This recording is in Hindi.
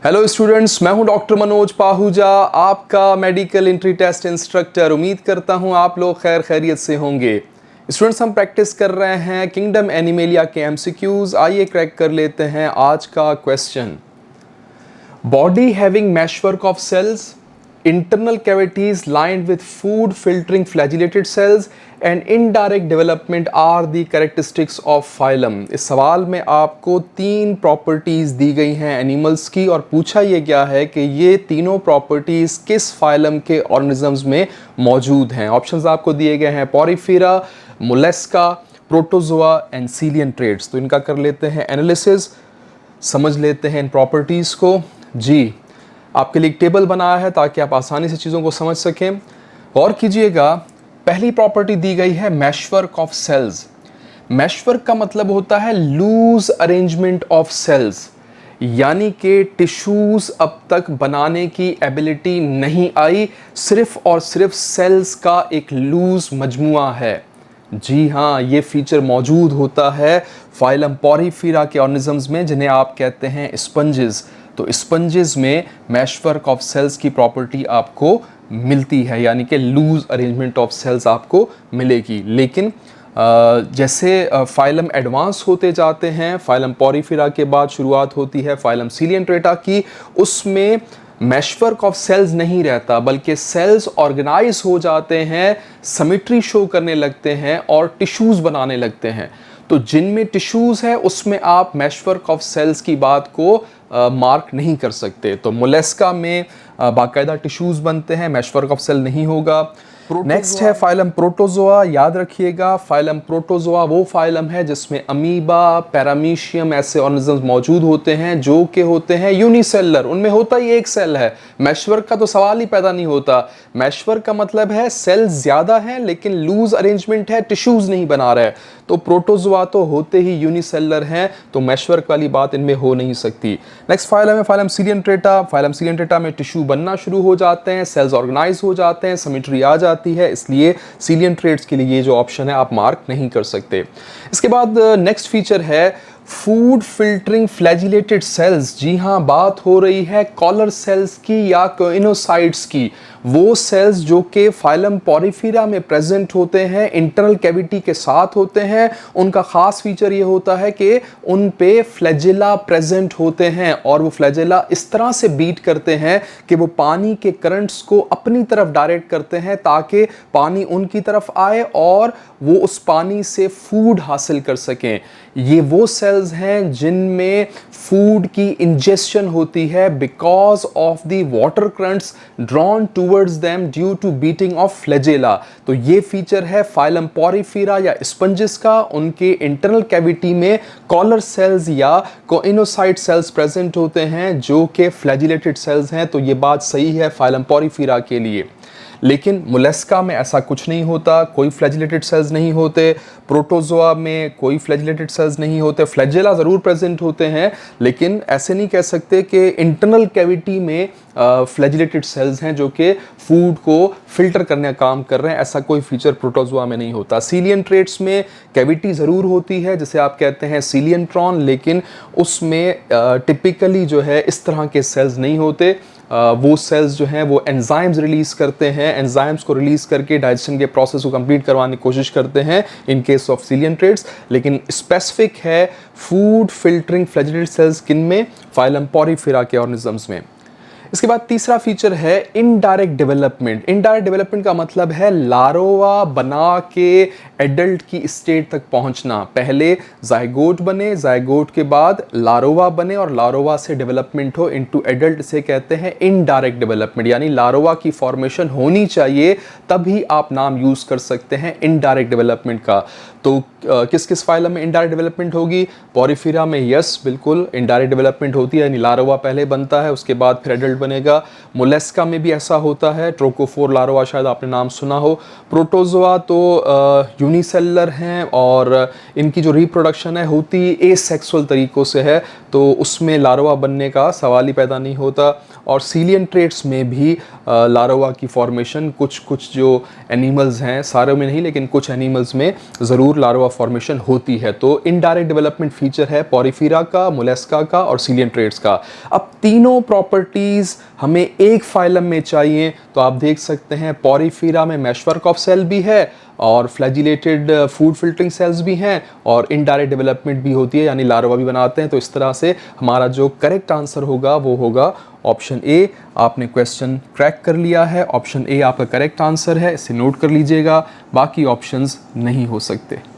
हेलो स्टूडेंट्स, मैं हूं डॉक्टर मनोज पाहूजा, आपका मेडिकल एंट्री टेस्ट इंस्ट्रक्टर। उम्मीद करता हूं आप लोग खैर खैरियत से होंगे। स्टूडेंट्स, हम प्रैक्टिस कर रहे हैं किंगडम एनिमेलिया के एमसीक्यूज। आइए क्रैक कर लेते हैं आज का question. Body having meshwork of cells, internal cavities lined with food filtering flagellated cells and indirect development are the characteristics of phylum। इस सवाल में आपको तीन प्रॉपर्टीज दी गई हैं एनिमल्स की और पूछा ये गया है कि ये तीनों प्रॉपर्टीज किस फाइलम के ऑर्गेनिजम्स में मौजूद हैं। ऑप्शंस आपको दिए गए हैं पोरिफेरा, मोलस्का, प्रोटोजोआ एंड सीलियंट्रेट्स। तो इनका कर लेते हैं एनालिसिस, समझ लेते हैं इन प्रॉपर्टीज को। जी, आपके लिए एक टेबल बनाया है ताकि आप आसानी से चीज़ों को समझ सकें। गौर कीजिएगा, पहली प्रॉपर्टी दी गई है मैशवर्क ऑफ सेल्स। मैशवर्क का मतलब होता है लूज अरेंजमेंट ऑफ सेल्स, यानी कि टिश्यूज अब तक बनाने की एबिलिटी नहीं आई, सिर्फ और सिर्फ सेल्स का एक लूज मजमुआ है। जी हाँ, ये फीचर मौजूद होता है फाइलम पोरिफेरा के ऑर्गेनिजम्स में, जिन्हें आप कहते हैं स्पंजेस। तो स्पंजेस में मैशवर्क ऑफ सेल्स की प्रॉपर्टी आपको मिलती है, यानी कि लूज अरेंजमेंट ऑफ सेल्स आपको मिलेगी। लेकिन जैसे फाइलम एडवांस होते जाते हैं, फाइलम पोरिफेरा के बाद शुरुआत होती है फाइलम सीलियंट्रेटा की, उसमें मैशवर्क ऑफ सेल्स नहीं रहता, बल्कि सेल्स ऑर्गेनाइज हो जाते हैं, सिमेट्री शो करने लगते हैं और टिश्यूज बनाने लगते हैं। तो जिनमें टिश्यूज है उसमें आप मैशवर्क ऑफ सेल्स की बात को मार्क नहीं कर सकते। तो मोलस्का में बाकायदा टिश्यूज बनते हैं, मैशवर्क ऑफ सेल नहीं होगा। नेक्स्ट है फाइलम प्रोटोजोआ। याद रखिएगा, फाइलम प्रोटोजोआ वो फाइलम है जिसमें अमीबा, पैरामीशियम ऐसे ऑर्गेनिजम्स मौजूद होते हैं जो कि होते हैं यूनिसेलर। उनमें होता ही एक सेल है। मैशवर्क का तो सवाल ही पैदा नहीं होता। मैशवर्क का मतलब है सेल्स ज्यादा हैं लेकिन लूज अरेंजमेंट है, टिश्यूज नहीं बना रहे। तो प्रोटोजोआ तो होते ही यूनिसेलर हैं, तो मैशवर्क वाली बात इनमें हो नहीं सकती। नेक्स्ट फाइलम है फाइलम सीलियंट्रेटा। फाइलम सीलियंट्रेटा में टिश्यू बनना शुरू हो जाते हैं, सेल्स ऑर्गेनाइज हो जाते हैं, सिमेट्री आ जाती है, इसलिए सीलियंट्रेट्स के लिए ये जो ऑप्शन है आप मार्क नहीं कर सकते। इसके बाद नेक्स्ट फीचर है फूड फिल्टरिंग फ्लैजिलेटेड सेल्स। जी हाँ, बात हो रही है कॉलर सेल्स की या कोइनोसाइट्स की। वो सेल्स जो कि फाइलम पोरिफेरा में प्रेजेंट होते हैं, इंटरनल कैविटी के साथ होते हैं। उनका खास फीचर ये होता है कि उन पे फ्लैजेला प्रेजेंट होते हैं और वो फ्लैजेला इस तरह से बीट करते हैं कि वो पानी के करंट्स को अपनी तरफ डायरेक्ट करते हैं ताकि पानी उनकी तरफ आए और वो उस पानी से फूड हासिल कर सकें। ये वो सेल्स हैं जिनमें फूड की इंजेक्शन होती है because of the water currents drawn towards them due to beating of flagella. तो ये फीचर है फाइलम पोरिफेरा या स्पंजेस का। उनके इंटरनल कैविटी में कॉलर सेल्स या कोइनोसाइट सेल्स प्रेजेंट होते हैं जो कि फ्लैजिलेटेड सेल्स हैं। तो ये बात सही है फाइलम पोरिफेरा के लिए। लेकिन मोलस्का में ऐसा कुछ नहीं होता, कोई फ्लैजिलेटेड सेल्स नहीं होते। प्रोटोजोआ में कोई फ्लैजिलेटेड सेल्स नहीं होते। फ्लैजेला ज़रूर प्रेजेंट होते हैं, लेकिन ऐसे नहीं कह सकते कि इंटरनल कैविटी में फ्लैजिलेटेड सेल्स हैं जो कि फूड को फिल्टर करने का काम कर रहे हैं। ऐसा कोई फीचर प्रोटोजोआ में नहीं होता। सीलियंट्रेट्स में कैविटी ज़रूर होती है जिसे आप कहते हैं सीलियंट्रॉन, लेकिन उसमें टिपिकली जो है इस तरह के सेल्स नहीं होते। वो सेल्स जो हैं वो एंजाइम्स रिलीज करते हैं, एंजाइम्स को रिलीज करके डाइजेशन के प्रोसेस को कंप्लीट करवाने की कोशिश करते हैं इन केस ऑफ सीलियंट्रेट्स। लेकिन स्पेसिफिक है फूड फिल्टरिंग फ्लैजिलेटेड सेल्स किन में? फाइलम पोरिफेरा के ऑर्गेनिजम्स में। इसके बाद तीसरा फीचर है इनडायरेक्ट डेवलपमेंट। इनडायरेक्ट डेवलपमेंट का मतलब है लार्वा बना के एडल्ट की स्टेट तक पहुंचना। पहले जायगोट बने, जायगोट के बाद लार्वा बने और लार्वा से डेवलपमेंट हो इनटू एडल्ट, से कहते हैं इनडायरेक्ट डेवलपमेंट। यानी लार्वा की फॉर्मेशन होनी चाहिए तभी आप नाम यूज कर सकते हैं इनडायरेक्ट डेवलपमेंट का। तो किस किस फाइलम में इनडायरेक्ट डेवलपमेंट होगी? पोरिफेरा में यस, बिल्कुल इनडायरेक्ट डेवलपमेंट होती है, यानी लार्वा पहले बनता है उसके बाद फिर एडल्ट बनेगा। मोलस्का में भी ऐसा होता है, ट्रोकोफोर लार्वा शायद आपने नाम सुना हो। प्रोटोजोआ तो यूनिसेलुलर हैं और इनकी जो रिप्रोडक्शन है होती एसेक्सुअल तरीकों से है। तो उसमें लार्वा बनने का सवाल ही पैदा नहीं होता। और सीलियंट्रेट्स में भी लार्वा की फॉर्मेशन कुछ जो एनिमल्स हैं, सारे में नहीं लेकिन कुछ एनिमल्स में ज़रूर लार्वा फॉर्मेशन होती है। तो इनडायरेक्ट डेवलपमेंट फीचर है पोरिफेरा का, मोलस्का का और सीलियंट्रेट्स का। अब तीनों प्रॉपर्टीज़ हमें एक फाइलम में चाहिए, तो आप देख सकते हैं पोरिफेरा में मैशवर्क ऑफ सेल भी है और फ्लैजिलेटेड फूड फिल्टरिंग सेल्स भी हैं और इनडायरेक्ट डेवलपमेंट भी होती है, यानी लार्वा भी बनाते हैं। तो इस तरह से हमारा जो करेक्ट आंसर होगा वो होगा ऑप्शन ए। आपने क्वेश्चन क्रैक कर लिया है, ऑप्शन ए आपका करेक्ट आंसर है, इसे नोट कर लीजिएगा, बाकी ऑप्शंस नहीं हो सकते।